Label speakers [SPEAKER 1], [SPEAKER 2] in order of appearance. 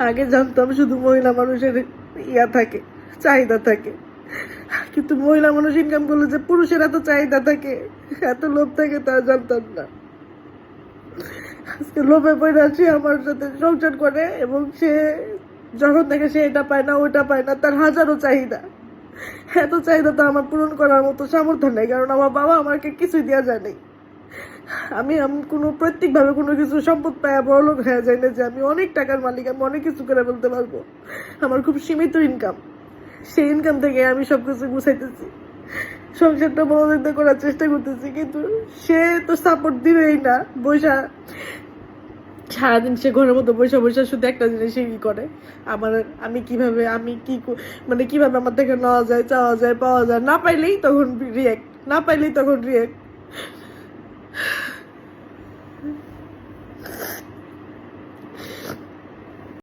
[SPEAKER 1] আগে জানতাম শুধু মহিলা মানুষের থাকে, চাহিদা থাকে, কিন্তু মহিলা মানুষ ইনকাম করলে যে পুরুষের এত চাহিদা থাকে, এত লোভ থাকে তা জানতাম না। আজকে লোভে পড়ে সে আমার সাথে সংসার করে এবং সে যখন দেখে সে এটা পায় না ওটা পায় না, তার হাজারো চাহিদা। এত চাহিদা তো আমার পূরণ করার মতো সামর্থ্য নেই, কারণ আমার বাবা আমাকে কিছুই দেওয়া যায় নাই। আমি কোনো প্রত্যেকভাবে কোনো কিছু সম্পদ পায় বড়লোক হয়ে যায় না যে আমি অনেক টাকার মালিক, আমি অনেক কিছু করে ফেলতে পারবো। আমার খুব সীমিত ইনকাম, সেই ইনকাম থেকে আমি সবকিছু গুছাইতেছি, সংসারটা বড়দিন করার চেষ্টা করতেছি, কিন্তু সে তো সাপোর্ট দিবেই না। বৈশা সারাদিন সে ঘরের মতো বৈশা বৈশা শুধু একটা জিনিসই করে, আমি কিভাবে মানে কিভাবে আমার থেকে নেওয়া যায়, চাওয়া যায়, পাওয়া যায়, না পাইলেই তখন রিয়েক্ট, না পাইলেই তখন রিয়েক্ট।